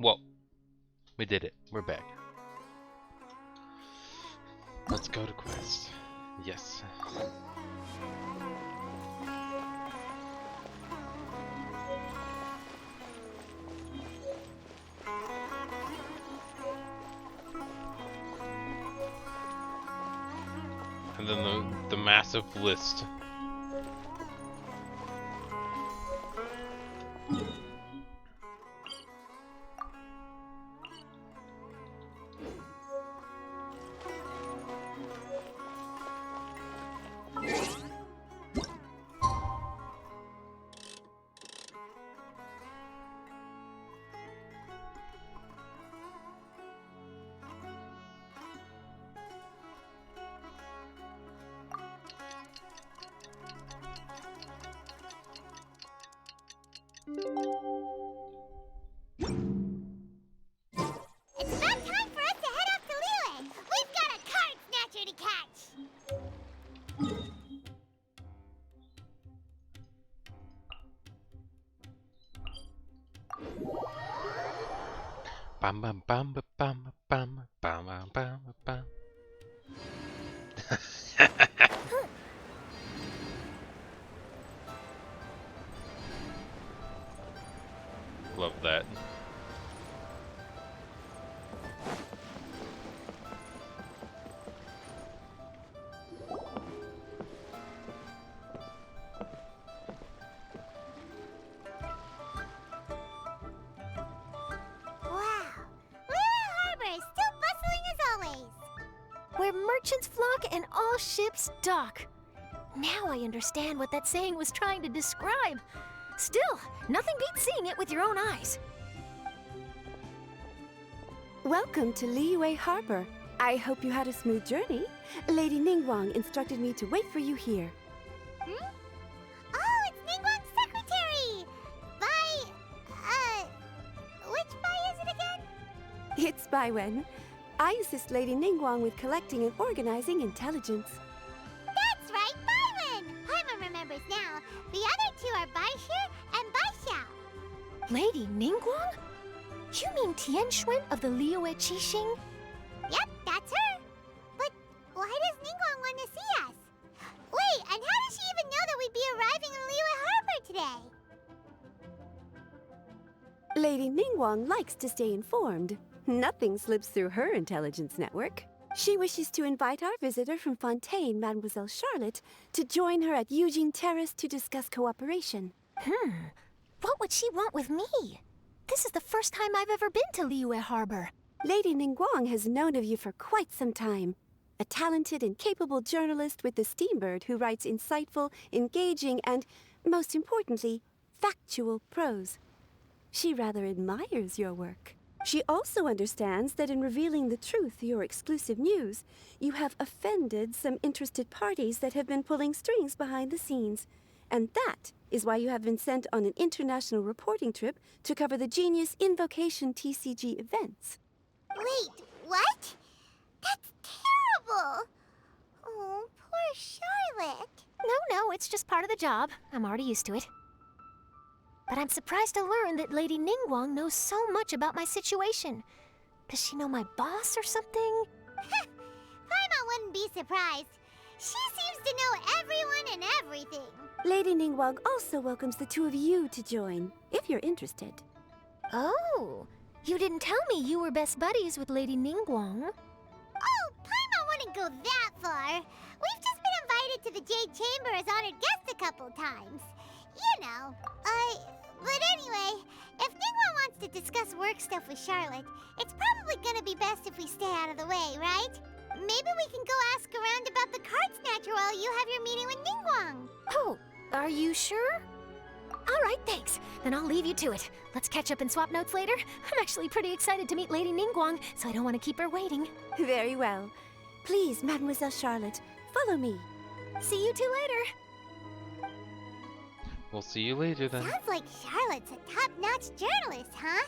Well, we did it. We're back. Let's go to quest. Yes. And then the massive list. It's about time for us to head off to Liyue. We've got a card snatcher to catch. Bam bam bam bam bam bam bam bam bam bam. Love that. Wow. Liyue Harbor is still bustling as always. Where merchants flock and all ships dock. Now I understand what that saying was trying to describe. Still, nothing beats seeing it with your own eyes. Welcome to Liyue Harbor. I hope you had a smooth journey. Lady Ningguang instructed me to wait for you here. Hmm? Oh, it's Ningguang's secretary! Which Bai is it again? It's Baiwen. I assist Lady Ningguang with collecting and organizing intelligence. That's right, Baiwen! Paimon remembers now. The other two are Baishir and Baixia. Lady Ningguang? You mean Tianxuan of the Liyue Qixing? Yep, that's her. But why does Ningguang want to see us? Wait, and how does she even know that we'd be arriving in Liyue Harbor today? Lady Ningguang likes to stay informed. Nothing slips through her intelligence network. She wishes to invite our visitor from Fontaine, Mademoiselle Charlotte, to join her at Eugene Terrace to discuss cooperation. What would she want with me? This is the first time I've ever been to Liyue Harbor. Lady Ningguang has known of you for quite some time. A talented and capable journalist with the Steambird who writes insightful, engaging, and, most importantly, factual prose. She rather admires your work. She also understands that in revealing the truth through your exclusive news, you have offended some interested parties that have been pulling strings behind the scenes. And that is why you have been sent on an international reporting trip to cover the Genius Invocation TCG events. Wait, what? That's terrible! Oh, poor Charlotte. No, it's just part of the job. I'm already used to it. But I'm surprised to learn that Lady Ningguang knows so much about my situation. Does she know my boss or something? Paimon wouldn't be surprised. She seems to know everyone and everything. Lady Ningguang also welcomes the two of you to join, if you're interested. Oh, you didn't tell me you were best buddies with Lady Ningguang. Oh, Paimon wouldn't go that far. We've just been invited to the Jade Chamber as honored guests a couple times. You know. But anyway, if Ningguang wants to discuss work stuff with Charlotte, it's probably gonna be best if we stay out of the way, right? Maybe we can go ask around about the card snatcher while you have your meeting with Ningguang. Oh, are you sure? All right, thanks. Then I'll leave you to it. Let's catch up and swap notes later. I'm actually pretty excited to meet Lady Ningguang, so I don't want to keep her waiting. Very well. Please, Mademoiselle Charlotte, follow me. See you two later. We'll see you later then. Sounds like Charlotte's a top-notch journalist, huh?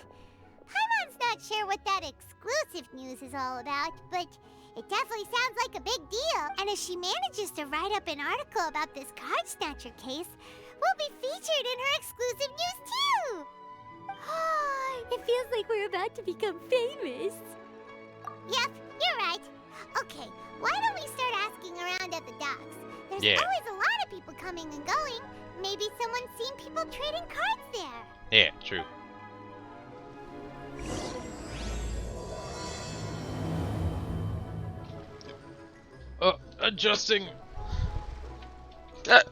Paimon's not sure what that exclusive news is all about, but it definitely sounds like a big deal. And if she manages to write up an article about this card snatcher case, we'll be featured in her exclusive news too! It feels like we're about to become famous. Yep, you're right. Okay, why don't we start asking around at the docks? There's Yeah. always a lot of people coming and going. Maybe someone's seen people trading cards there. Yeah, true. Oh, adjusting. Ah.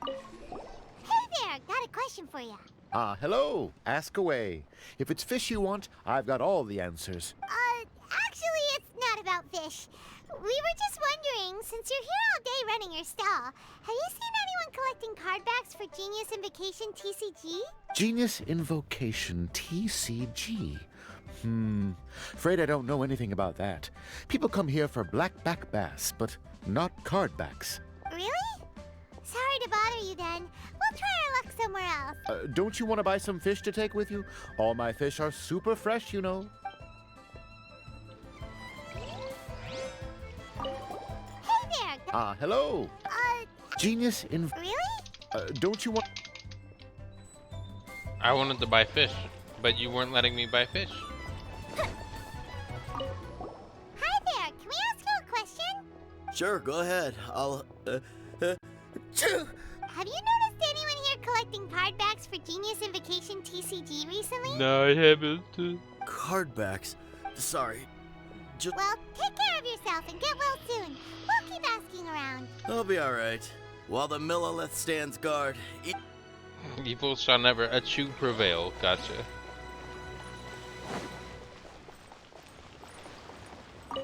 Hey there, got a question for you. Hello. Ask away. If it's fish you want, I've got all the answers. Actually, it's not about fish. We were just wondering, since you're here all day running your stall, have you seen anyone collecting card backs for Genius Invocation TCG? Genius Invocation TCG. Afraid I don't know anything about that. People come here for blackback bass, but not card backs. Really? Sorry to bother you then. We'll try our luck somewhere else. Don't you want to buy some fish to take with you? All my fish are super fresh, you know. Hey there. Hello. Genius Really? Don't you want... I wanted to buy fish, but you weren't letting me buy fish. Hi there. Can we ask you a question? Sure, go ahead. Have you noticed anyone here collecting card backs for Genius Invocation TCG recently? No, I haven't. Cardbacks. Sorry. Just Well, take care of yourself and get well soon. We'll keep asking around. I'll be alright. While the Millilith stands guard. Evil shall never eschew prevail. Gotcha. Hi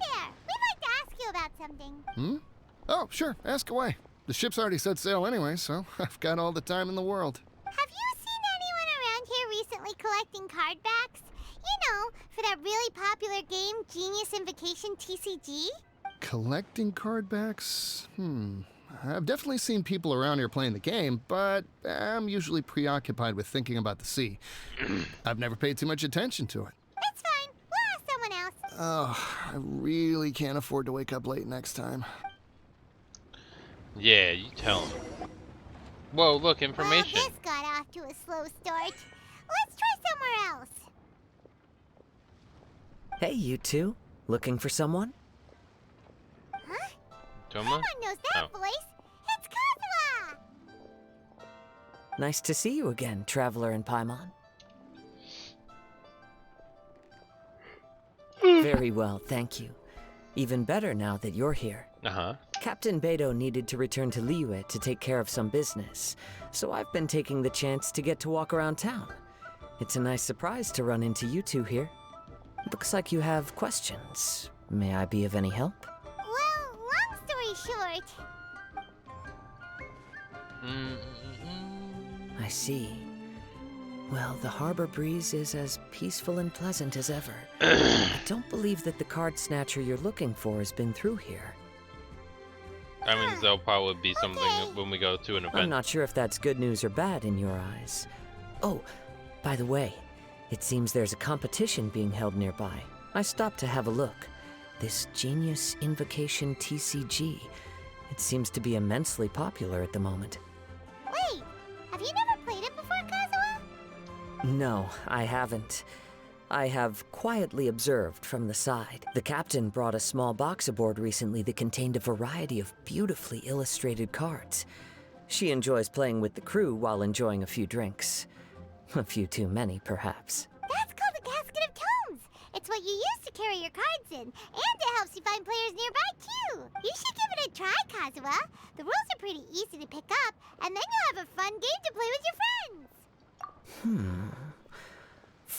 there. We'd like to ask you about something. Oh, sure. Ask away. The ship's already set sail anyway, so I've got all the time in the world. Have you seen anyone around here recently collecting card backs? You know, for that really popular game, Genius Invocation TCG? Collecting card backs? I've definitely seen people around here playing the game, but I'm usually preoccupied with thinking about the sea. I've never paid too much attention to it. It's fine. We'll ask someone else. Oh, I really can't afford to wake up late next time. Yeah, you tell him. Whoa, look, Well, information. this got off to a slow start. Let's try somewhere else. Hey, you two. Looking for someone? Huh? Toma? Someone knows that Oh. voice. It's Kazuha! Nice to see you again, Traveler and Paimon. Very well, thank you. Even better now that you're here. Uh-huh. Captain Beidou needed to return to Liyue to take care of some business, so I've been taking the chance to get to walk around town. It's a nice surprise to run into you two here. Looks like you have questions. May I be of any help? Well, long story short, I see. Well, the harbor breeze is as peaceful and pleasant as ever. I don't believe that the card snatcher you're looking for has been through here. That means there'll probably be something when we go to an I'm event. not sure if that's good news or bad in your eyes. Oh, by the way, it seems there's a competition being held nearby. I stopped to have a look. This Genius Invocation TCG. It seems to be immensely popular at the moment. wait, have you never played it before, Kazuha? No, I haven't. I have quietly observed from the side. The captain brought a small box aboard recently that contained a variety of beautifully illustrated cards. She enjoys playing with the crew while enjoying a few drinks. A few too many, perhaps. That's called a casket of tomes. It's what you use to carry your cards in, and it helps you find players nearby, too. You should give it a try, Kazuha. The rules are pretty easy to pick up, and then you'll have a fun game to play with your friends.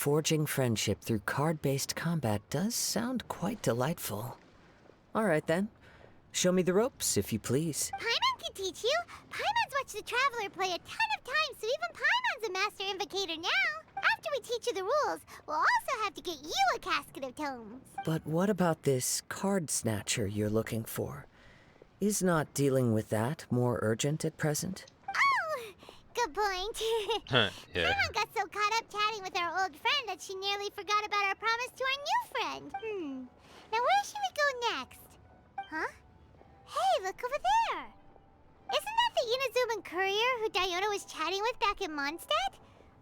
forging friendship through card-based combat does sound quite delightful. All right then. Show me the ropes, if you please. Paimon can teach you. Paimon's watched the Traveler play a ton of times, so even Paimon's a master invocator now. After we teach you the rules, we'll also have to get you a casket of tomes. But what about this card snatcher you're looking for? Is not dealing with that more urgent at present? Oh, good point. Yeah. Paimon got so caught up chatting with our old friend that she nearly forgot about our promise to our new friend. Now where should we go next? Huh? Hey, look over there! Isn't that the Inazuman courier who Diona was chatting with back in Mondstadt?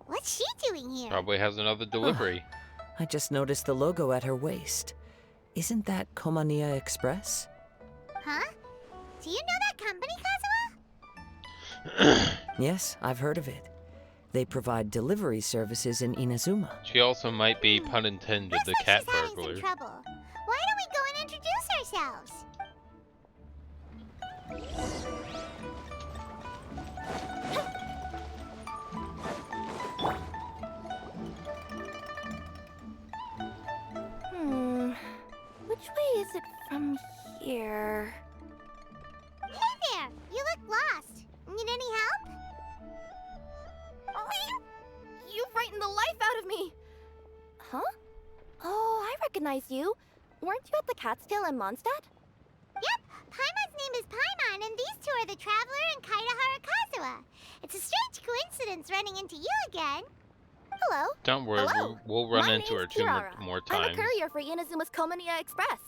What's she doing here? Probably has another delivery. I just noticed the logo at her waist. Isn't that Komania Express? Huh? Do you know that company, Kazuha? Yes, I've heard of it. They provide delivery services in Inazuma. She also might be, pun intended, Looks the like cat she's having burglar. some trouble. Why don't we go and introduce ourselves? Which way is it from here? Hey there! You look lost. Need any help? You frightened the life out of me! Huh? Oh, I recognize you. Weren't you at the Catskill in Mondstadt? Yep, Paimon's name is Paimon, and these two are the Traveler and Kaitahara Kazuha. It's a strange coincidence running into you again. Hello. Don't worry, Hello. we'll run My into her name's two Kirara. more I'm a times. courier for Inazuma's Komania Express.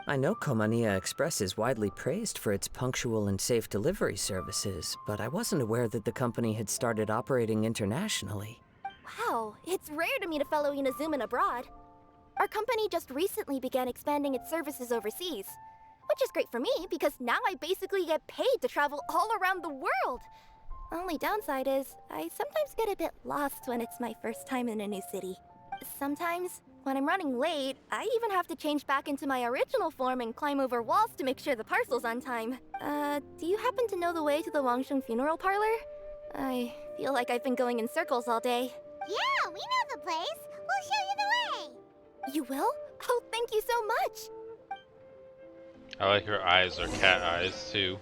I know Komania Express is widely praised for its punctual and safe delivery services, but I wasn't aware that the company had started operating internationally. Wow, it's rare to meet a fellow Inazuman abroad. Our company just recently began expanding its services overseas, which is great for me because now I basically get paid to travel all around the world. Only downside is, I sometimes get a bit lost when it's my first time in a new city. Sometimes, when I'm running late, I even have to change back into my original form and climb over walls to make sure the parcel's on time. Do you happen to know the way to the Wangsheng funeral parlor? I feel like I've been going in circles all day. Yeah, we know the place. We'll show you the way. You will? Oh, thank you so much! I like her eyes, are cat eyes too.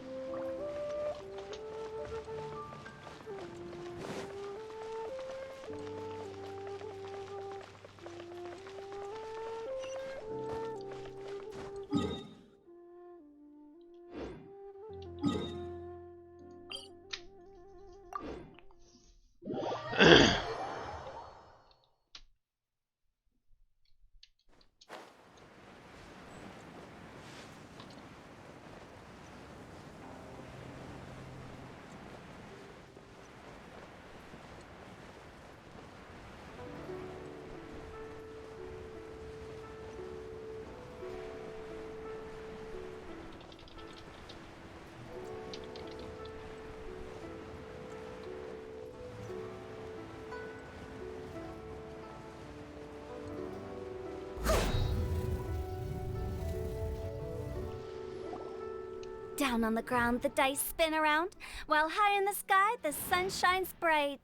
Down on the ground, the dice spin around, while high in the sky, the sun shines bright.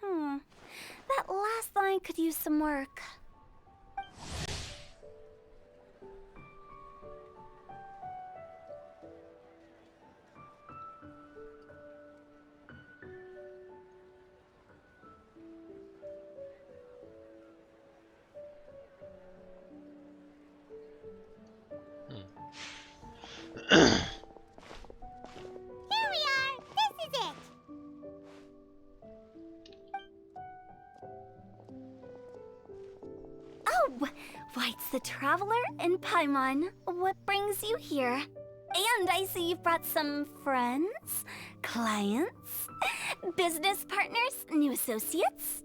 That last line could use some work. Here we are. This is it. Oh, White's the Traveler and Paimon. What brings you here? And I see you've brought some friends, clients, business partners, new associates.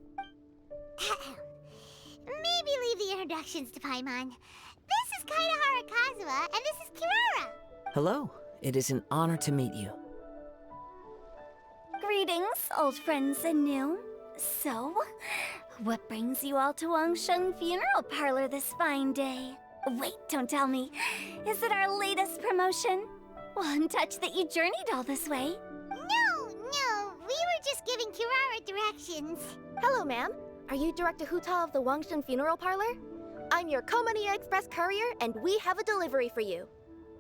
Maybe leave the introductions to Paimon. This is Kaitahara Kazuha, and this is Kirara. Hello, it is an honor to meet you. Greetings, old friends and new. So, what brings you all to Wangsheng Funeral Parlor this fine day? Wait, don't tell me. Is it our latest promotion? Well, I'm touched that you journeyed all this way. No, we were just giving Kirara directions. Hello, ma'am. Are you Director Huta of the Wangshen Funeral Parlor? I'm your Komani Express courier, and we have a delivery for you.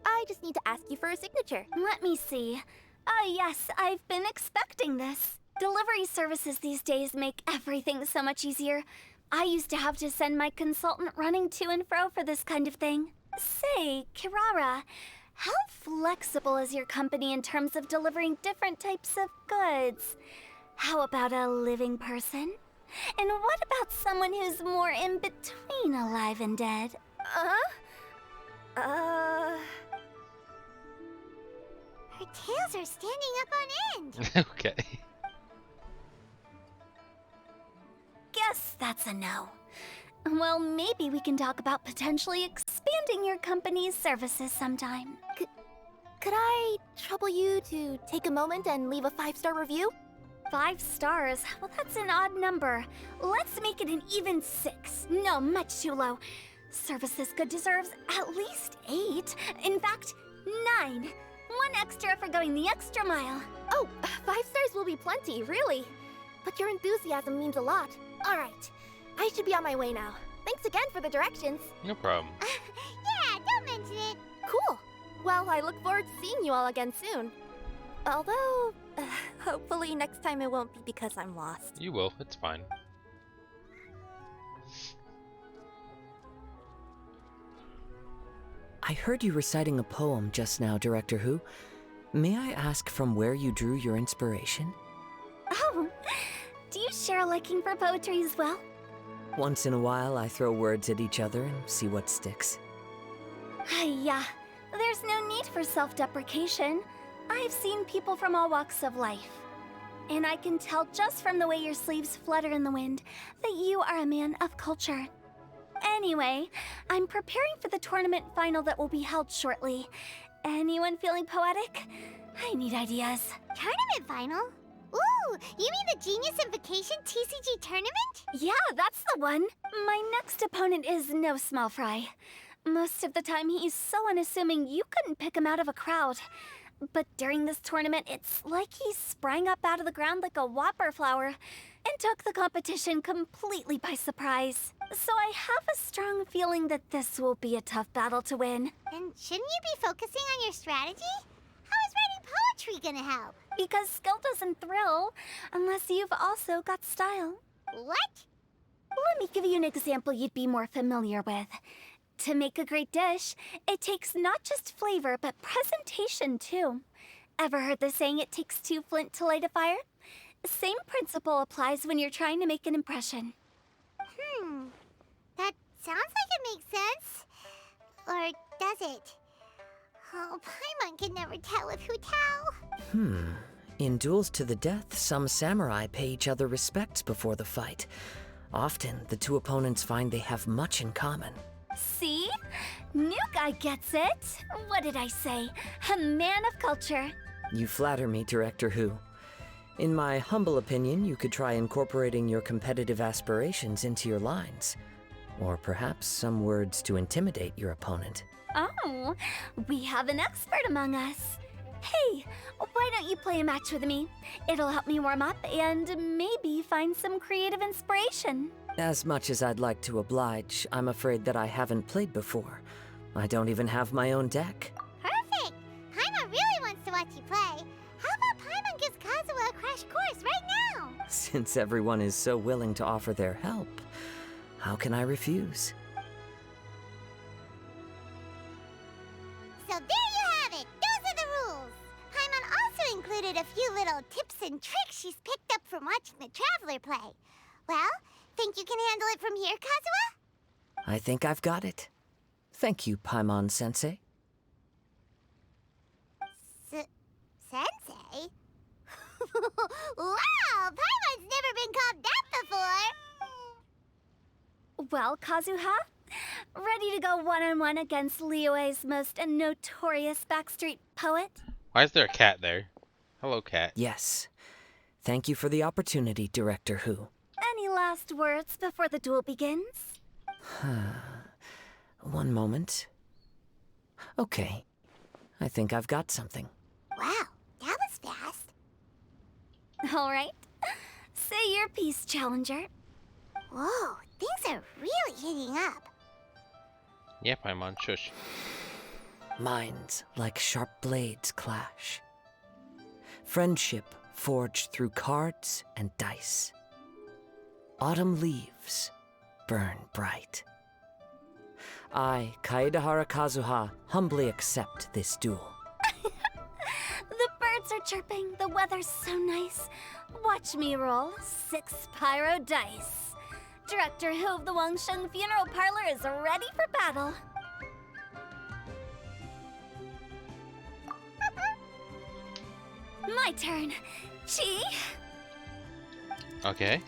I just need to ask you for a signature. Let me see. Yes, I've been expecting this. Delivery services these days make everything so much easier. I used to have to send my consultant running to and fro for this kind of thing. Say, Kirara, how flexible is your company in terms of delivering different types of goods? How about a living person? And what about someone who's more in between alive and dead? Her tails are standing up on end. Okay. Guess that's a no. Well, maybe we can talk about potentially expanding your company's services sometime. Could I trouble you to take a moment and leave a 5-star review? 5 stars? Well, that's an odd number. Let's make it an even 6. No, much too low. Service this good deserves at least 8. In fact, 9. 1 extra for going the extra mile. Oh, 5 stars will be plenty, really. But your enthusiasm means a lot. All right, I should be on my way now. Thanks again for the directions. No problem. Yeah, don't mention it. Cool. Well, I look forward to seeing you all again soon. Although, hopefully next time it won't be because I'm lost. You will. It's fine. I heard you reciting a poem just now, Director Who. May I ask from where you drew your inspiration? Oh, do you share a liking for poetry as well? Once in a while, I throw words at each other and see what sticks. Yeah, there's no need for self-deprecation. I've seen people from all walks of life. And I can tell just from the way your sleeves flutter in the wind that you are a man of culture. Anyway, I'm preparing for the tournament final that will be held shortly. Anyone feeling poetic? I need ideas. Tournament final? Ooh, you mean the Genius Invocation TCG tournament? Yeah, that's the one. My next opponent is no small fry. Most of the time, he's so unassuming you couldn't pick him out of a crowd. But during this tournament, it's like he sprang up out of the ground like a whopper flower and took the competition completely by surprise. So I have a strong feeling that this will be a tough battle to win. Then shouldn't you be focusing on your strategy? How is writing poetry gonna help? Because skill doesn't thrill unless you've also got style. What? Let me give you an example you'd be more familiar with. To make a great dish, it takes not just flavor, but presentation too. Ever heard the saying, it takes 2 flint to light a fire? Same principle applies when you're trying to make an impression. That sounds like it makes sense. Or does it? Oh, Paimon can never tell with Hu Tao. In duels to the death, some samurai pay each other respects before the fight. Often, the two opponents find they have much in common. See? New guy gets it. What did I say? A man of culture. You flatter me, Director Who. In my humble opinion, you could try incorporating your competitive aspirations into your lines. Or perhaps some words to intimidate your opponent. Oh, we have an expert among us. Hey, why don't you play a match with me? It'll help me warm up and maybe find some creative inspiration. As much as I'd like to oblige, I'm afraid that I haven't played before. I don't even have my own deck. Perfect! Paimon really wants to watch you play. How about Paimon gives Kazuha a crash course right now? Since everyone is so willing to offer their help, how can I refuse? So there you have it! Those are the rules! Paimon also included a few little tips and tricks she's picked up from watching the Traveler play. Well, think you can handle it from here, Kazuha? I think I've got it. Thank you, Paimon-sensei. Sensei? Wow! Paimon's never been called that before! Well, Kazuha, ready to go one-on-one against Liyue's most notorious backstreet poet? Why is there a cat there? Hello, cat. Yes. Thank you for the opportunity, Director Who. Any last words before the duel begins? One moment. Okay. I think I've got something. Wow, that was fast. All right. Say your piece, Challenger. Whoa, things are really heating up. Yeah, Paimon, shush. Minds like sharp blades clash. Friendship forged through cards and dice. Autumn leaves burn bright. I, Kaedahara Kazuha, humbly accept this duel. The birds are chirping, the weather's so nice. Watch me roll 6 pyro dice. Director Hu of the Wangsheng Funeral Parlor is ready for battle. My turn. Chi? Okay.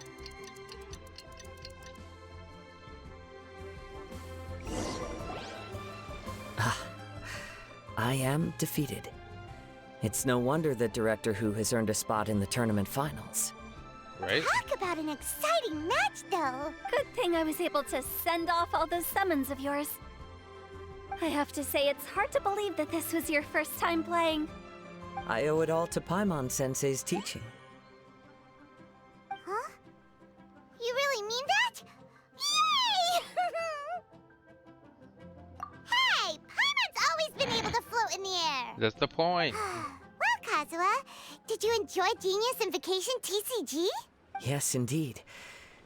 I am defeated. It's no wonder that Director Hu has earned a spot in the tournament finals. Right? Talk about an exciting match, though. Good thing I was able to send off all those summons of yours. I have to say, it's hard to believe that this was your first time playing. I owe it all to Paimon-sensei's teaching. Huh? You really mean that? Yay! Hey, Paimon's always been able to float in the air. That's the point. Well, Kazuha, did you enjoy Genius Invocation TCG? Yes, indeed.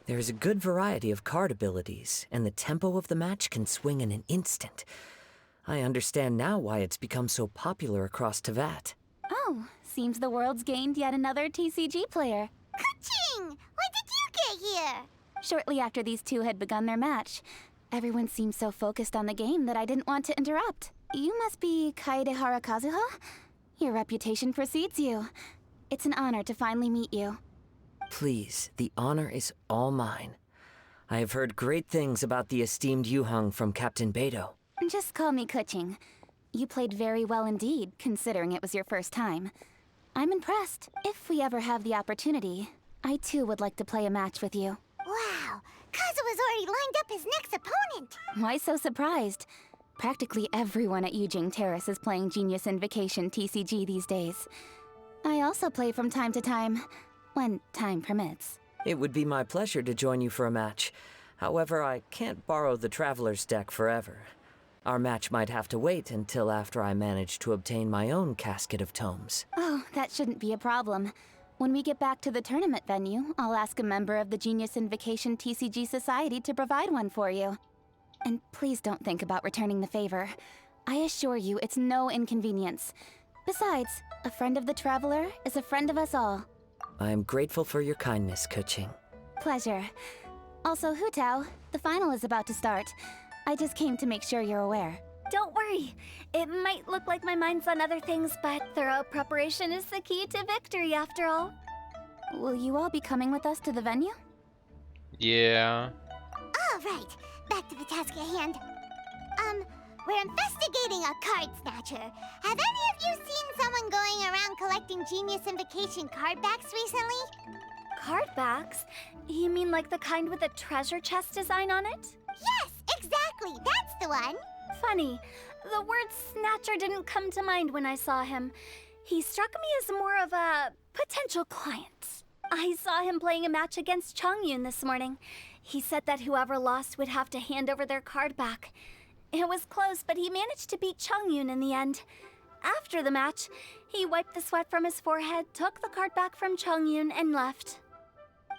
There is a good variety of card abilities, and the tempo of the match can swing in an instant. I understand now why it's become so popular across Teyvat. Oh, seems the world's gained yet another TCG player. Ka-ching! When did you get here? Shortly after these two had begun their match, everyone seemed so focused on the game that I didn't want to interrupt. You must be Kaedehara Kazuha? Your reputation precedes you. It's an honor to finally meet you. Please, the honor is all mine. I have heard great things about the esteemed Yuheng from Captain Beidou. Just call me Kuching. You played very well indeed, considering it was your first time. I'm impressed. If we ever have the opportunity, I too would like to play a match with you. Wow, Kazuha's already lined up his next opponent. Why so surprised? Practically everyone at Yujing Terrace is playing Genius Invocation TCG these days. I also play from time to time, when time permits. It would be my pleasure to join you for a match. However, I can't borrow the Traveler's deck forever. Our match might have to wait until after I manage to obtain my own casket of tomes. Oh, that shouldn't be a problem. When we get back to the tournament venue, I'll ask a member of the Genius Invocation TCG Society to provide one for you. And please don't think about returning the favor. I assure you it's no inconvenience. Besides, a friend of the Traveler is a friend of us all. I am grateful for your kindness, Kuching. Pleasure. Also, Hu Tao, the final is about to start. I just came to make sure you're aware. Don't worry. It might look like my mind's on other things, but thorough preparation is the key to victory after all. Will you all be coming with us to the venue? Yeah. All right, back to the task at hand. We're investigating a card snatcher. Have any of you seen someone going around collecting Genius Invocation card backs recently? Card backs? You mean like the kind with a treasure chest design on it? Yes, exactly, that's the one. Funny, the word snatcher didn't come to mind when I saw him. He struck me as more of a potential client. I saw him playing a match against Chongyun this morning. He said that whoever lost would have to hand over their card back. It was close, but he managed to beat Chongyun in the end. After the match, he wiped the sweat from his forehead, took the card back from Chongyun, and left.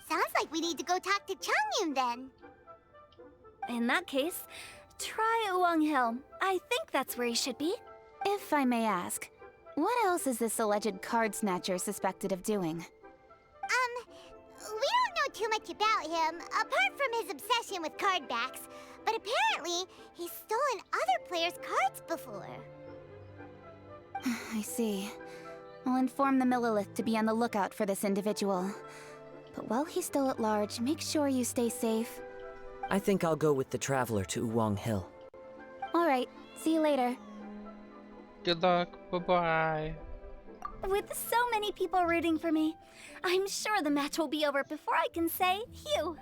Sounds like we need to go talk to Chongyun then. In that case, try Uwang Hill. I think that's where he should be. If I may ask, what else is this alleged card snatcher suspected of doing? We don't know too much about him, apart from his obsession with card backs. But apparently, he's stolen other players' cards before. I see. I'll inform the Millilith to be on the lookout for this individual. But while he's still at large, make sure you stay safe. I think I'll go with the Traveler to Uwang Hill. All right, see you later. Good luck. Bye-bye. With so many people rooting for me, I'm sure the match will be over before I can say phew.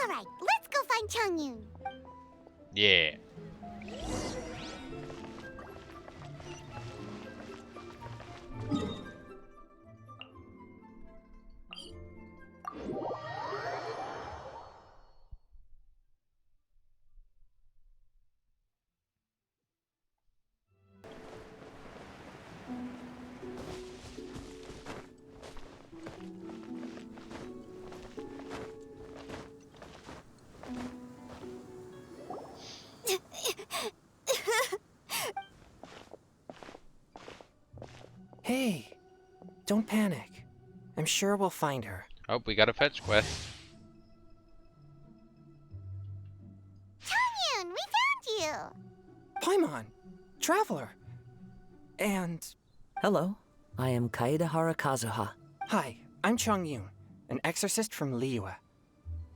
All right, let's go find Chongyun. Yeah. don't panic. I'm sure we'll find her. Oh, we got a fetch quest. Changyun, we found you! Paimon, traveler. And Hello, I am Kaedahara Kazuha. hi, I'm Changyun, an exorcist from Liyue.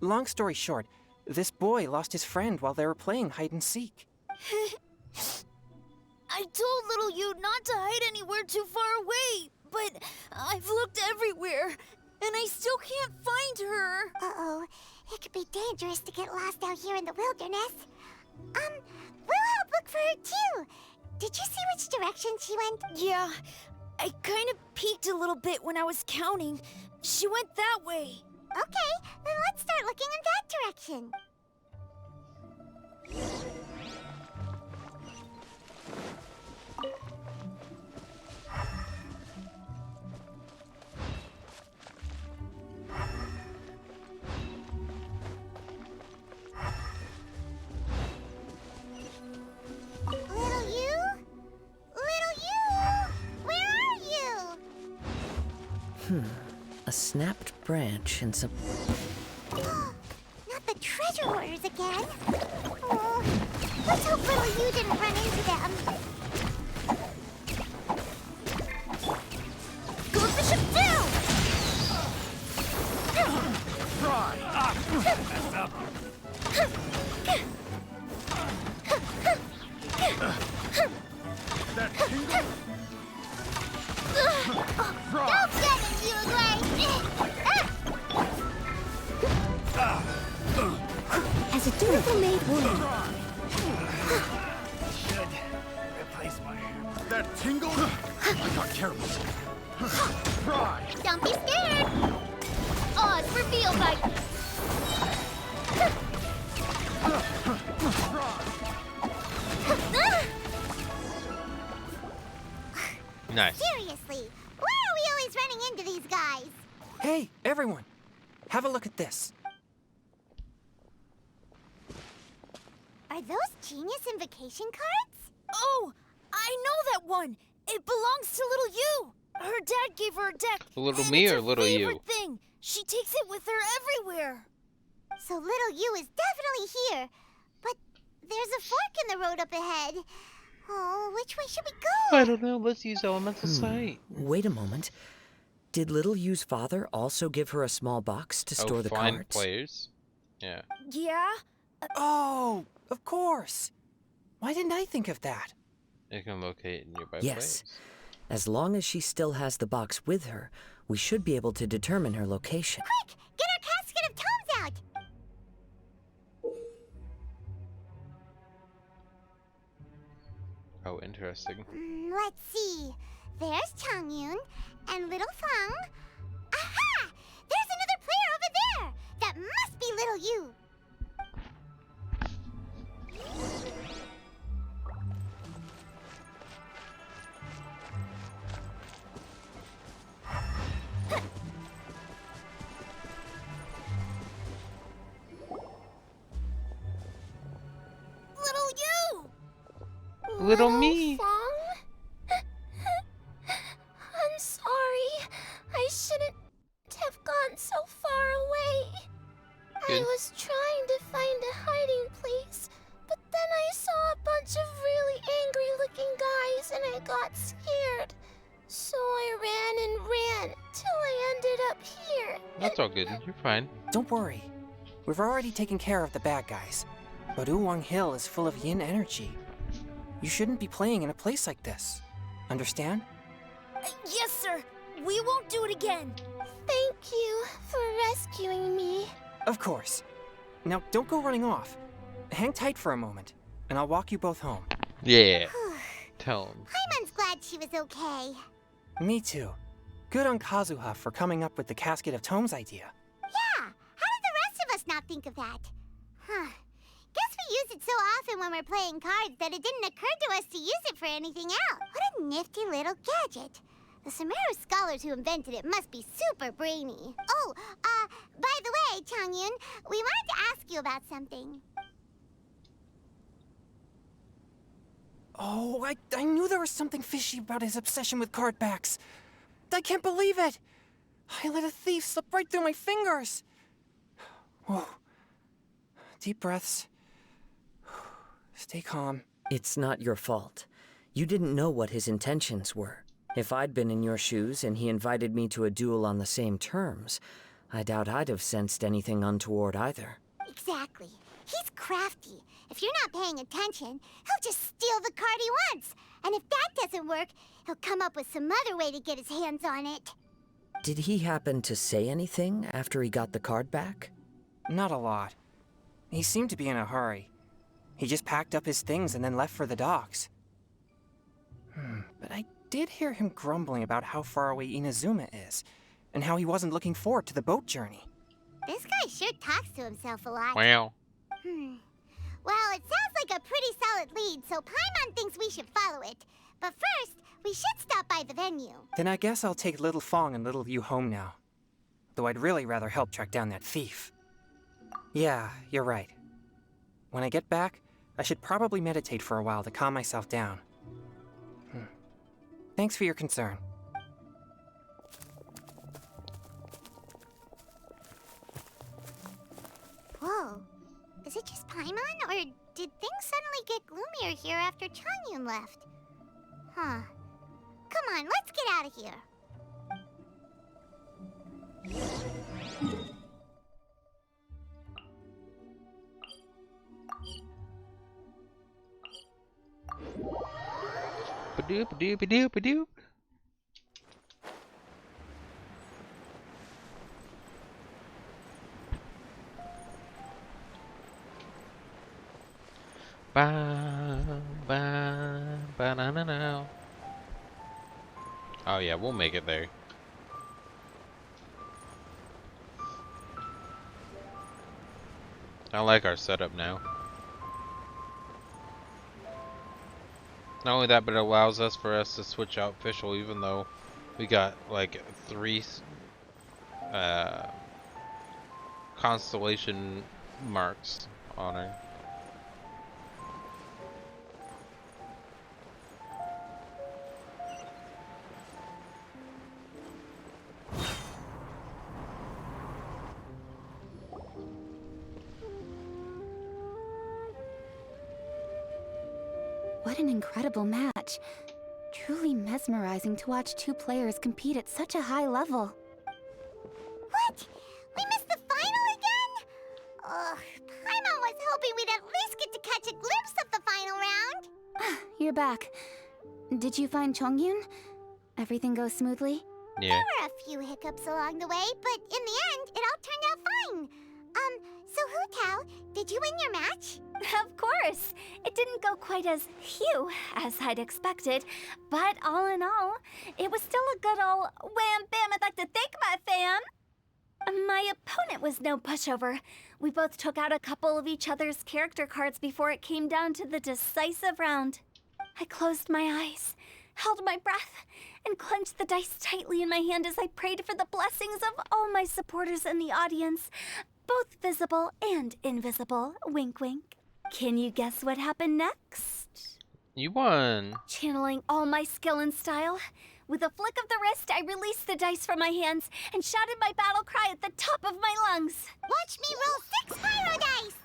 Long story short, this boy lost his friend while they were playing hide and seek. I told little you not to hide anywhere too far away, but I've looked everywhere, and I still can't find her. Uh-oh, it could be dangerous to get lost out here in the wilderness. We'll help look for her too. Did you see which direction she went? Yeah, I kind of peeked a little bit when I was counting. She went that way. Okay, then let's start looking in that direction. Little you? Little you? Where are you? A snapped branch and some... Not the treasure hoarders again. Oh, let's hope little you didn't run into them. Go Bishop down! Don't get it, you As a dutiful maid woman, That tingle? I got careless. Fry! Don't be scared. Oz, reveal by... Nice. Seriously, why are we always running into these guys? Hey, everyone, have a look at this. Are those genius invocation cards? Oh, I know that one. It belongs to little you. Her dad gave her a deck. Little and me it's or her little you? favorite thing. She takes it with her everywhere. So little you is definitely here. But there's a fork in the road up ahead. Oh, which way should we go? I don't know. Let's use elemental sight. Wait a moment. Did Little Yu's father also give her a small box to store the fine cards? players. Yeah. Yeah? Oh, of course. Why didn't I think of that? It can locate nearby Yes. players. As long as she still has the box with her, we should be able to determine her location. Quick, get our casket of tomes out. Oh, interesting. Let's see. There's Changyun and little Fang. Aha! There's another player over there. That must be little you. Little you! Little me. I'm sorry. I shouldn't have gone so far away. Good. I was trying to find a hiding place, but then I saw a bunch of really angry-looking guys and I got scared. So I ran and ran till I ended up here. That's all good. You're fine. Don't worry. We've already taken care of the bad guys. But Uwang Hill is full of yin energy. You shouldn't be playing in a place like this. Understand? Yes, sir. We won't do it again. Thank you for rescuing me. Of course. Now, don't go running off. Hang tight for a moment, and I'll walk you both home. Yeah. Tell him. Paimon's glad she was okay. Me too. Good on Kazuha for coming up with the Casket of Tomes idea. Yeah, how did the rest of us not think of that? Huh. Guess we use it so often when we're playing cards that it didn't occur to us to use it for anything else. What a nifty little gadget. The Sumeru scholars who invented it must be super brainy. Oh, by the way, Changyun, we wanted to ask you about something. Oh, I knew there was something fishy about his obsession with card backs. I can't believe it! I let a thief slip right through my fingers! Whoa. Deep breaths. Stay calm. It's not your fault. You didn't know what his intentions were. If I'd been in your shoes and he invited me to a duel on the same terms, I doubt I'd have sensed anything untoward either. Exactly. He's crafty. If you're not paying attention, he'll just steal the card he wants. And if that doesn't work, he'll come up with some other way to get his hands on it. Did he happen to say anything after he got the card back? Not a lot. He seemed to be in a hurry. He just packed up his things and then left for the docks. But I did hear him grumbling about how far away Inazuma is, and how he wasn't looking forward to the boat journey. This guy sure talks to himself a lot. Well. Well, it sounds like a pretty solid lead, so Paimon thinks we should follow it. But first, we should stop by the venue. Then I guess I'll take Little Fong and Little Yu home now. Though I'd really rather help track down that thief. Yeah, you're right. When I get back, I should probably meditate for a while to calm myself down. Thanks for your concern. Whoa. Is it just Paimon, or did things suddenly get gloomier here after Changyun left? Huh. Come on, let's get out of here. Ba-doop, ba-doop, ba-doop, ba-doop. Ba ba ba na na na. Oh yeah, we'll make it there. I like our setup now. Not only that, but it allows us to switch out official, even though we got like 3 constellation marks on her. What an incredible match. Truly mesmerizing to watch two players compete at such a high level. What? We missed the final again? Ugh, Paimon was hoping we'd at least get to catch a glimpse of the final round. You're back. Did you find Chongyun? Everything goes smoothly? Yeah. There were a few hiccups along the way, but in the end, it all turned out fine. So Hu Tao, did you win your match? Of course! It didn't go quite as phew as I'd expected, but all in all, it was still a good ol' wham bam I'd like to thank my fam! My opponent was no pushover. We both took out a couple of each other's character cards before it came down to the decisive round. I closed my eyes, held my breath, and clenched the dice tightly in my hand as I prayed for the blessings of all my supporters in the audience, both visible and invisible. Wink, wink. Can you guess what happened next? You won. Channeling all my skill and style, with a flick of the wrist, I released the dice from my hands and shouted my battle cry at the top of my lungs. Watch me roll 6 pyro dice!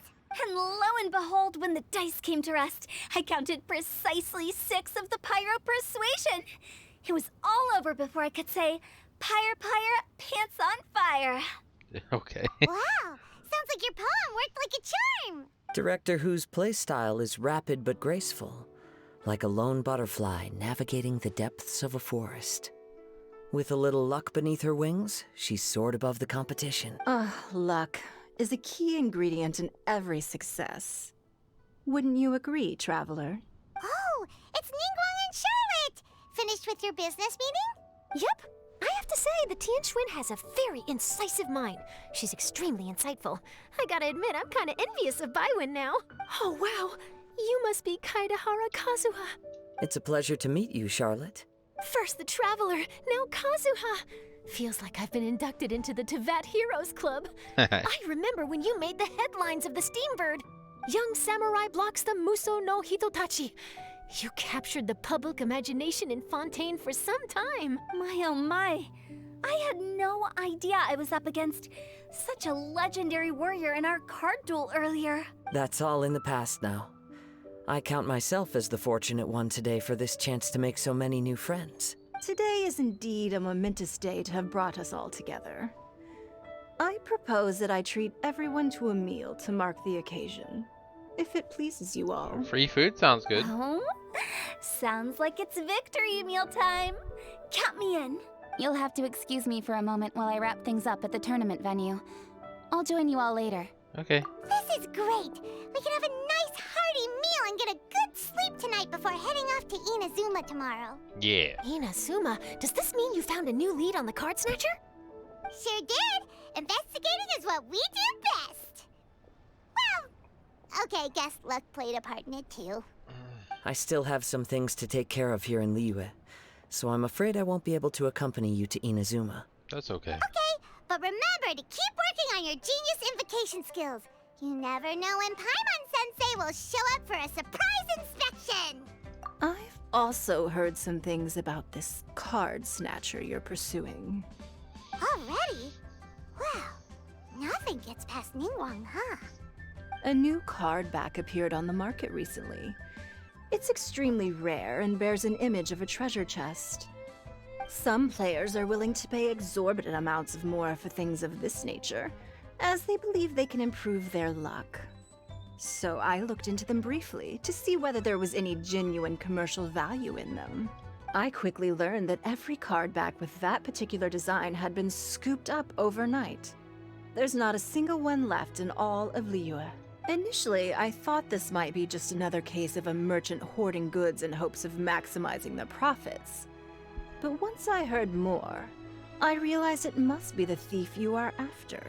And lo and behold, when the dice came to rest, I counted precisely 6 of the pyro persuasion. It was all over before I could say, pyre, pyre, pants on fire. Okay. Wow, sounds like your poem worked like a charm. Director Who's playstyle is rapid but graceful, like a lone butterfly navigating the depths of a forest. With a little luck beneath her wings, she soared above the competition. Luck is a key ingredient in every success. Wouldn't you agree, Traveler? Oh, it's Ningguang and Charlotte! Finished with your business meeting? Yep. I have to say, the Tianquan has a very incisive mind. She's extremely insightful. I gotta admit, I'm kinda envious of Baiwen now. Oh, wow. You must be Kaedahara Kazuha. It's a pleasure to meet you, Charlotte. First the Traveler, now Kazuha. Feels like I've been inducted into the Teyvat Heroes Club. I remember when you made the headlines of the Steambird. Young samurai blocks the Muso no Hitotachi. You captured the public imagination in Fontaine for some time. My oh my. I had no idea I was up against such a legendary warrior in our card duel earlier. That's all in the past now. I count myself as the fortunate one today for this chance to make so many new friends. Today is indeed a momentous day to have brought us all together. I propose that I treat everyone to a meal to mark the occasion, if it pleases you all. Free food sounds good. Oh, sounds like it's victory meal time. Count me in. You'll have to excuse me for a moment while I wrap things up at the tournament venue. I'll join you all later. Okay. This is great. We can have a nice hearty meal and get a good sleep tonight before heading off to Inazuma tomorrow. Yeah. Inazuma, does this mean you found a new lead on the card snatcher? Sure did. Investigating is what we do best. Well, okay, guess luck played a part in it too. I still have some things to take care of here in Liyue, so I'm afraid I won't be able to accompany you to Inazuma. That's okay. Okay, but remember to keep working on your genius invocation skills. You never know when Paimon-sensei will show up for a surprise inspection. I've also heard some things about this card snatcher you're pursuing. Already? Well, nothing gets past Ningguang, huh? A new card back appeared on the market recently. It's extremely rare and bears an image of a treasure chest. Some players are willing to pay exorbitant amounts of more for things of this nature, as they believe they can improve their luck. So I looked into them briefly to see whether there was any genuine commercial value in them. I quickly learned that every card back with that particular design had been scooped up overnight. There's not a single one left in all of Liyue. Initially, I thought this might be just another case of a merchant hoarding goods in hopes of maximizing the profits. But once I heard more, I realized it must be the thief you are after.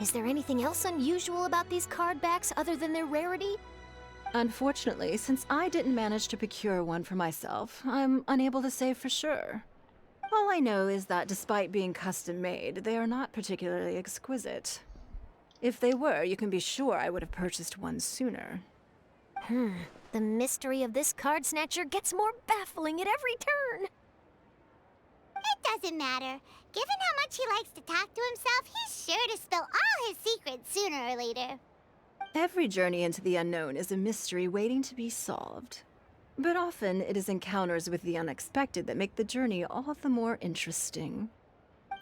Is there anything else unusual about these card backs other than their rarity? Unfortunately, since I didn't manage to procure one for myself, I'm unable to say for sure. All I know is that despite being custom-made, they are not particularly exquisite. If they were, you can be sure I would have purchased one sooner. The mystery of this card snatcher gets more baffling at every turn. It doesn't matter. Given how much he likes to talk to himself, he's sure to spill all his secrets sooner or later. Every journey into the unknown is a mystery waiting to be solved. But often, it is encounters with the unexpected that make the journey all the more interesting.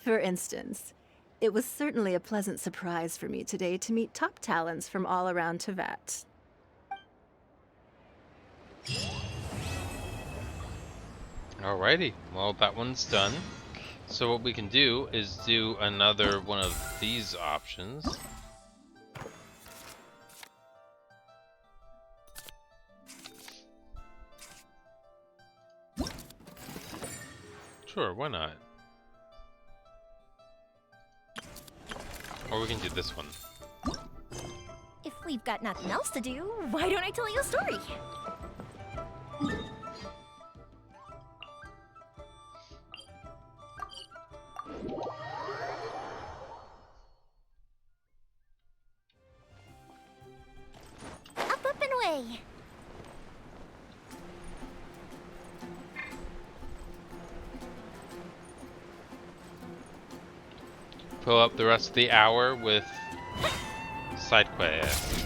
For instance, it was certainly a pleasant surprise for me today to meet top talents from all around Teyvat. Alrighty. Well, that one's done. So what we can do is do another one of these options. Sure, why not? Or we can do this one. If we've got nothing else to do, why don't I tell you a story? Up and away! Fill up the rest of the hour with side quests.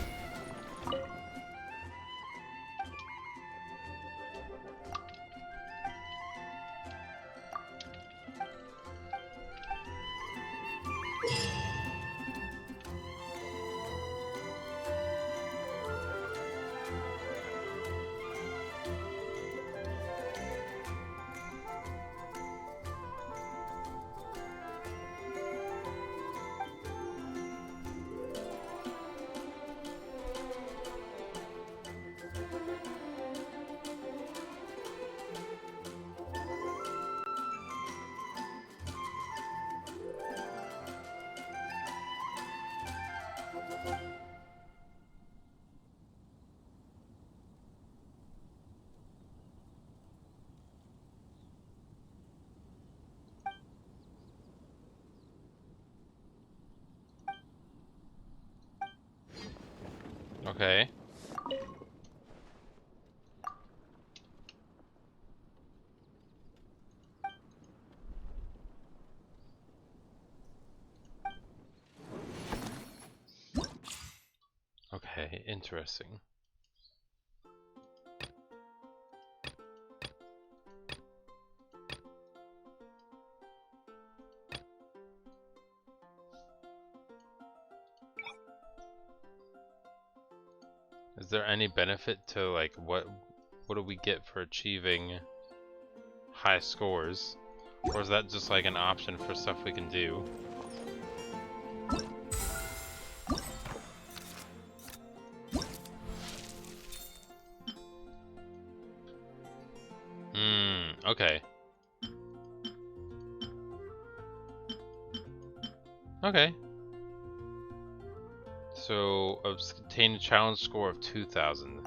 Okay. Okay, interesting. Is there any benefit to like what do we get for achieving high scores? Or is that just like an option for stuff we can do? Okay. Okay. So, obtain a challenge score of 2,000.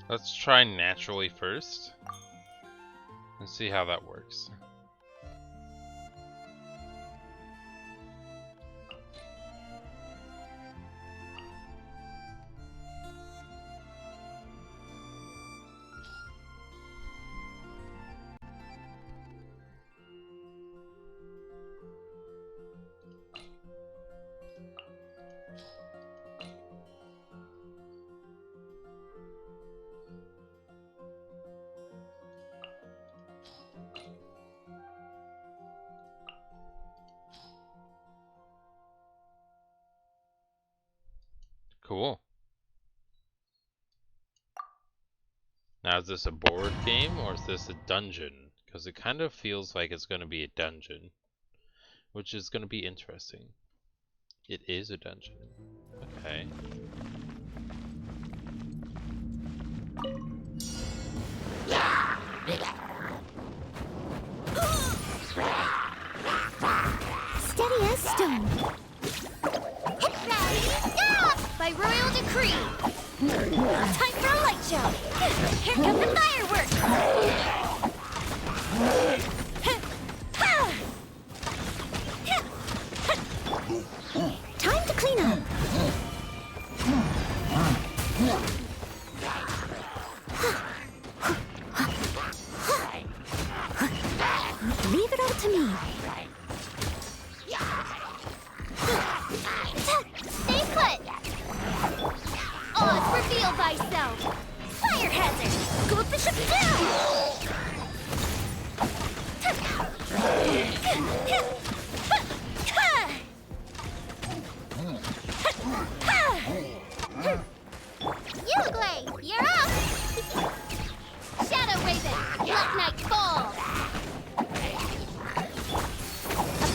Let's try naturally first and see how that works. Cool. Now, is this a board game or is this a dungeon? Because it kind of feels like it's going to be a dungeon, which is going to be interesting. It is a dungeon. Okay. Steady as stone. By royal decree. Time for a light show. Here come the fireworks. Time to clean up. Leave it all to me. Stay put. Oz, reveal thyself. Fire hazard. Go bishop down. Uruguay, you're up. Shadow Raven, Black Knight fall. A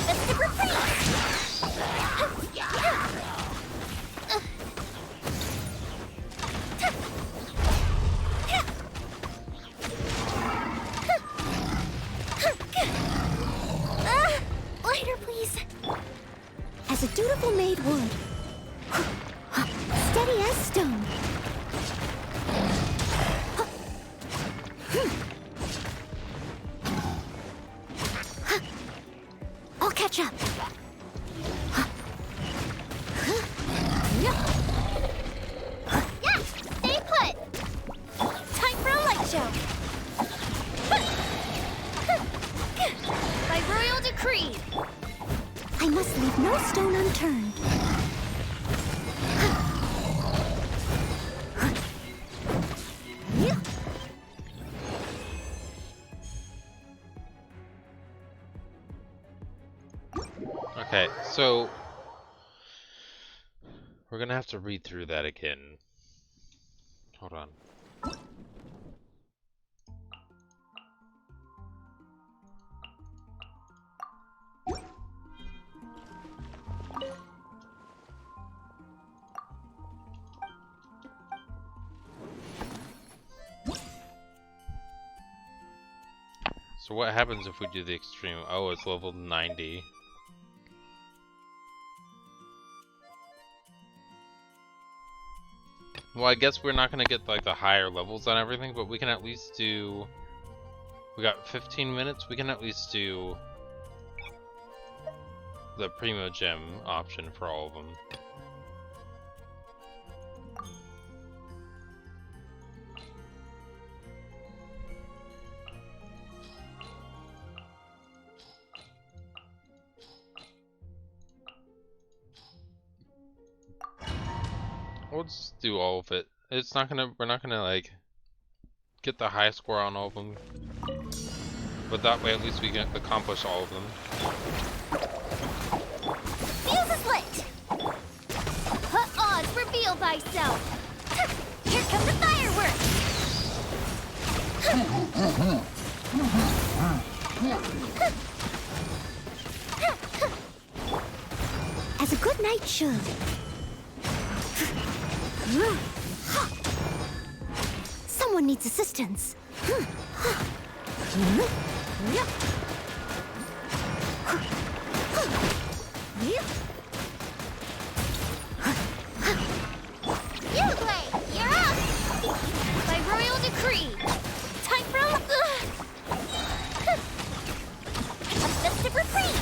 festive reprise. Lighter, please. As a dutiful maid would. Steady as stone. I'll catch up. Yeah, stay put. Time for a light show. By royal decree. I must leave no stone unturned. Okay, so we're gonna have to read through that again. Hold on. So what happens if we do the extreme? Oh, it's level 90. Well, I guess we're not gonna get like the higher levels on everything, but we can at least do... We got 15 minutes, we can at least do the Primo Gem option for all of them. We'll just do all of it. It's not gonna, we're not gonna like get the high score on all of them, but that way at least we can accomplish all of them. Fuse is lit! Oz, reveal thyself! Here come the fireworks! As a good knight should. Someone needs assistance. Uglay, you're up! By royal decree, time for a festive retreat!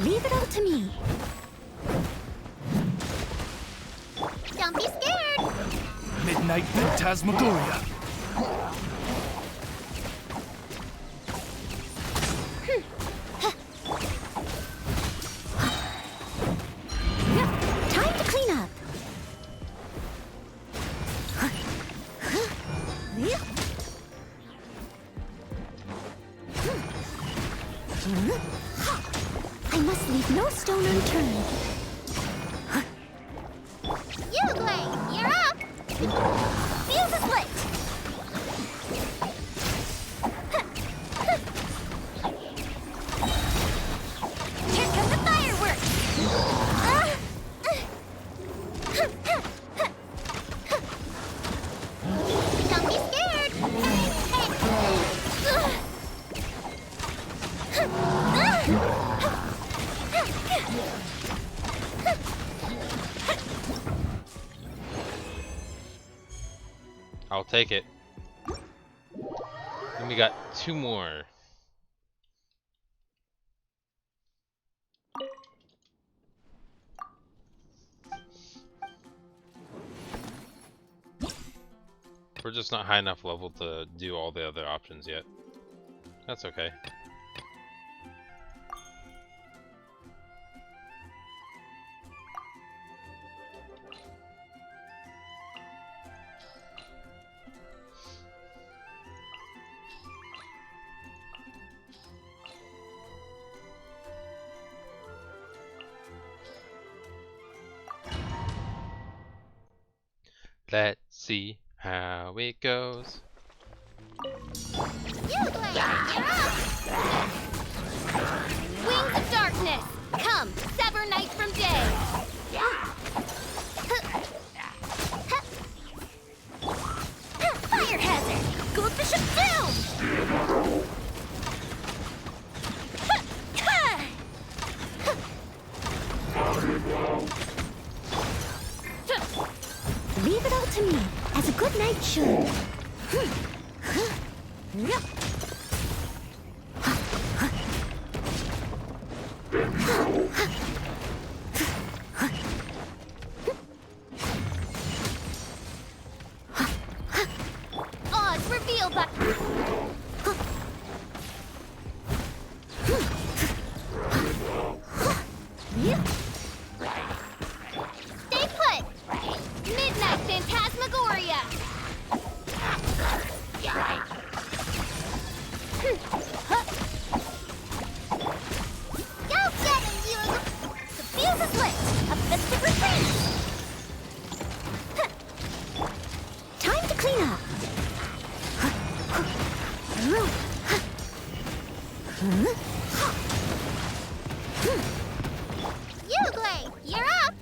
Leave it all to me. Don't be scared! Midnight Phantasmagoria. Time to clean up. I must leave no stone unturned. Uglay, you're up! Fuse is lit! Here come the fireworks! Don't be scared! I'll take it. And we got 2 more. We're just not high enough level to do all the other options yet. That's okay. Let's see how it goes. Uglay, you're up! Wings of darkness, come, sever night from day! Fire hazard, goldfish of doom! Leave it all to me, as a good knight should. Oz, reveal that. Stay put. Midnight Phantasmagoria. Go get him, you. The fuse is lit. A festive retreat. Time to clean up. Uglay, you're up.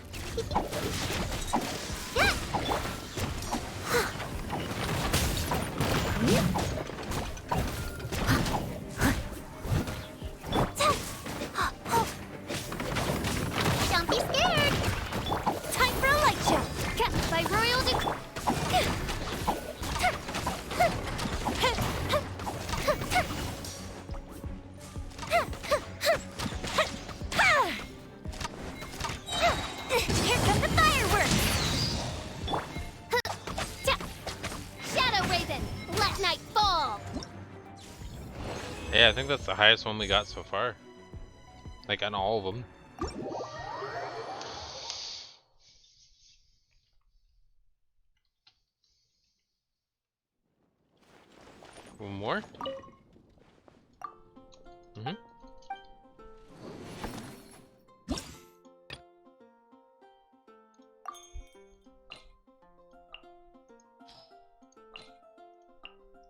Don't be scared. Time for a light show. Cast by royal decree. Let night fall! Yeah, I think that's the highest one we got so far. Like on all of them. One more? Mm-hmm.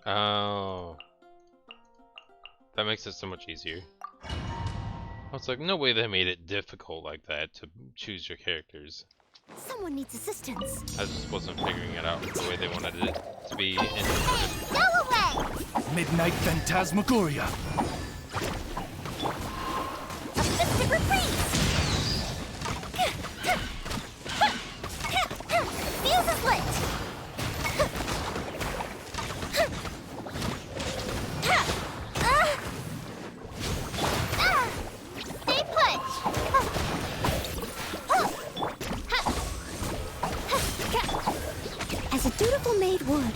Oh. That makes it so much easier. I was like, no way they made it difficult like that to choose your characters. Someone needs assistance. I just wasn't figuring it out the way they wanted it to be introverted. Go away! Midnight Phantasmagoria. A mystic retreat! Fuse is lit! Stay put! As a dutiful maid would.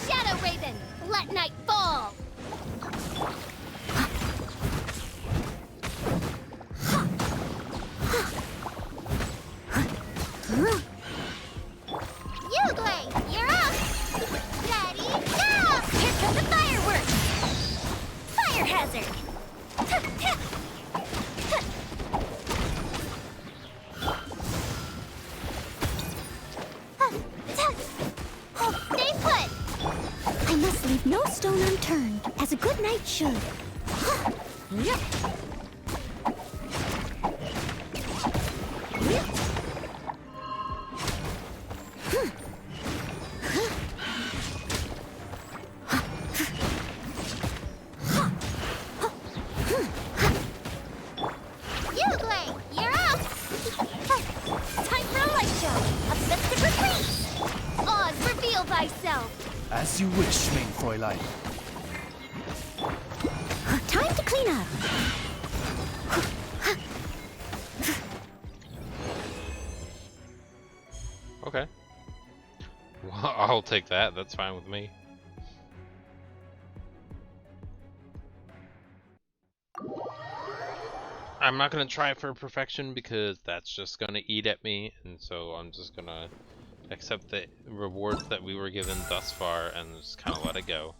Shadow Raven, let night fall! Yuglei, you're up! Ready, go! Here come the fireworks! Fire hazard! Stay put! I must leave no stone unturned, as a good knight should. Yuglei, you're up! Time for a light show! A mystic retreat! Oz, reveal thyself! As you wish, main Fräulein. Time to clean up! Okay. Well, I'll take that. That's fine with me. I'm not gonna try for perfection because that's just gonna eat at me, and so I'm just gonna accept the rewards that we were given thus far and just kind of let it go.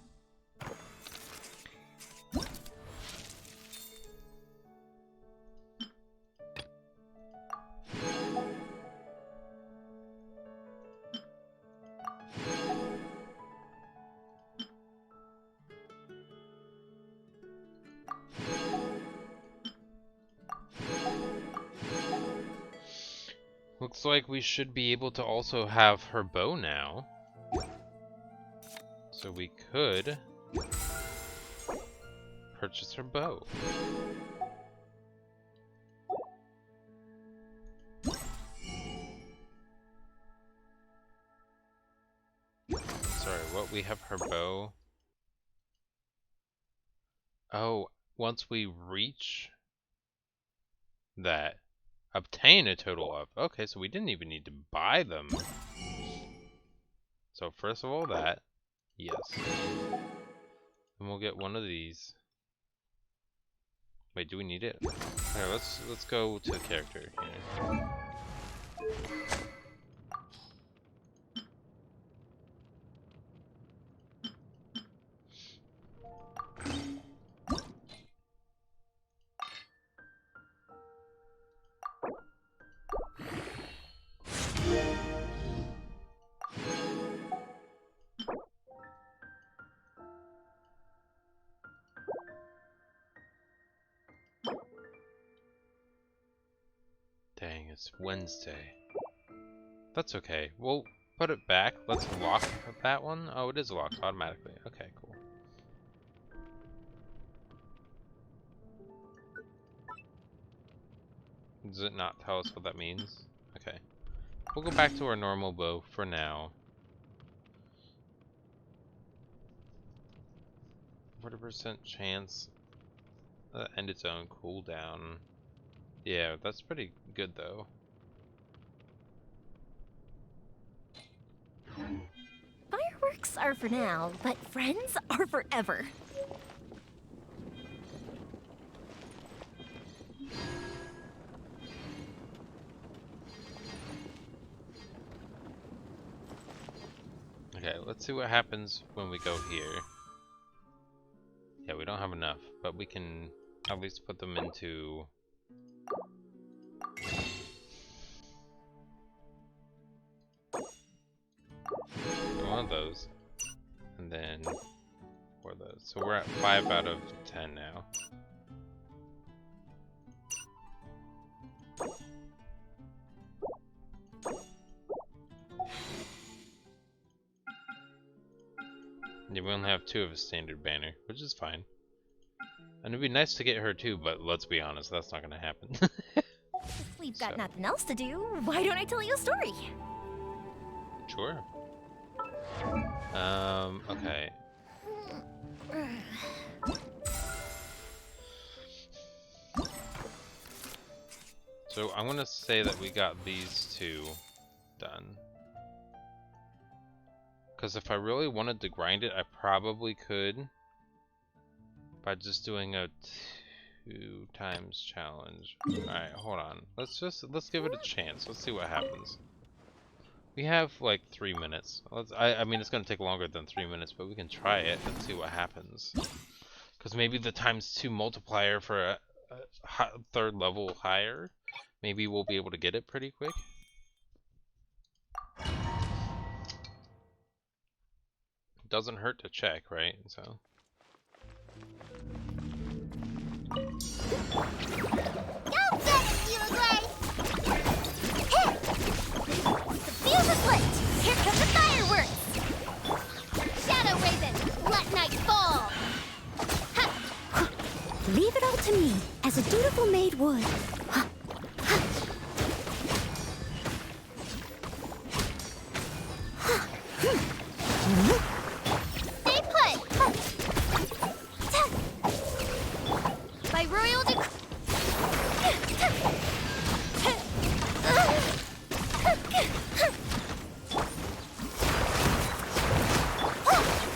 Looks like we should be able to also have her bow now. So we could purchase her bow. Sorry, what? We have her bow. Oh, once we reach that. Obtain a total of. Okay, so we didn't even need to buy them. So first of all that. Yes. And we'll get one of these. Wait, do we need it? Okay, let's go to character here. Dang, it's Wednesday. That's okay. We'll put it back. Let's lock that one. Oh, it is locked automatically. Okay, cool. Does it not tell us what that means? Okay. We'll go back to our normal bow for now. 40% chance to end its own cooldown. Yeah, that's pretty good though. Fireworks are for now, but friends are forever. Okay, let's see what happens when we go here. Yeah, we don't have enough, but we can at least put them into... one of those. And then 4 of those. So we're at 5 out of 10 now. Yeah, we only have 2 of a standard banner, which is fine. And it'd be nice to get her too, but let's be honest, that's not gonna happen. We've got nothing else to do. Why don't I tell you a story? Sure. Okay. So I'm gonna say that we got these 2 done. Because if I really wanted to grind it, I probably could by just doing a 2 times challenge. Alright, hold on. Let's give it a chance. Let's see what happens. We have like 3 minutes. I mean, it's gonna take longer than 3 minutes, but we can try it and see what happens. Because maybe the ×2 multiplier for a 3rd level higher, maybe we'll be able to get it pretty quick. Doesn't hurt to check, right? So. Don't get it, you agree? The fuse is lit! Here come the fireworks! Shadow Raven, let night fall! Ha! Leave it all to me, as a dutiful maid would. Stay put! By royal decree...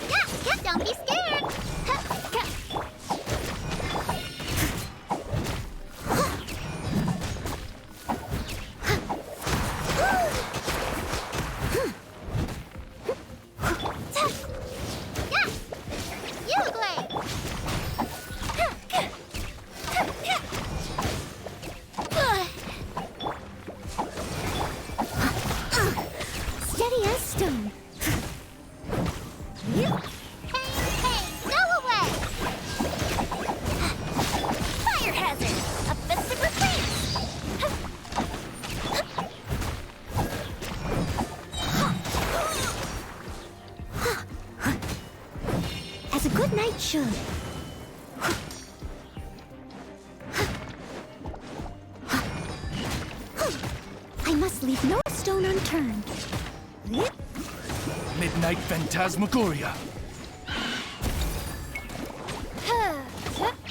Yeah, don't be scared. Steady as stone. Hey, go away! Fire hazard! A festive retreat! As a good knight should. I must leave no stone unturned. Midnight Phantasmagoria.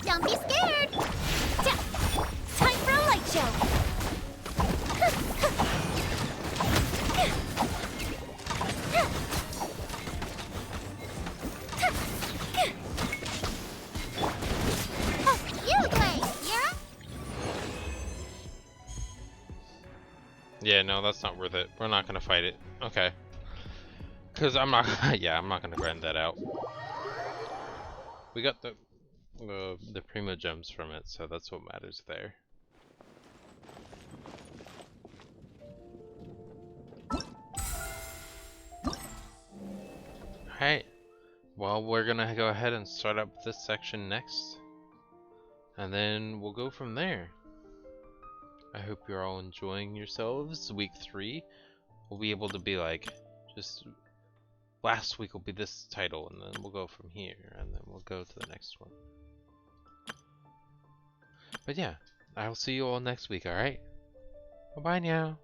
Don't be scared. Time for a light show! You agree, yeah? Yeah, no, that's not worth it. We're not gonna fight it. Okay. Cause I'm not. Yeah, I'm not gonna grind that out. We got the primo gems from it, so that's what matters there. Alright. Well, we're gonna go ahead and start up this section next, and then we'll go from there. I hope you're all enjoying yourselves. Week 3, we'll be able to be like, just last week will be this title, and then we'll go from here, and then we'll go to the next one. But yeah, I'll see you all next week, alright? Bye-bye now.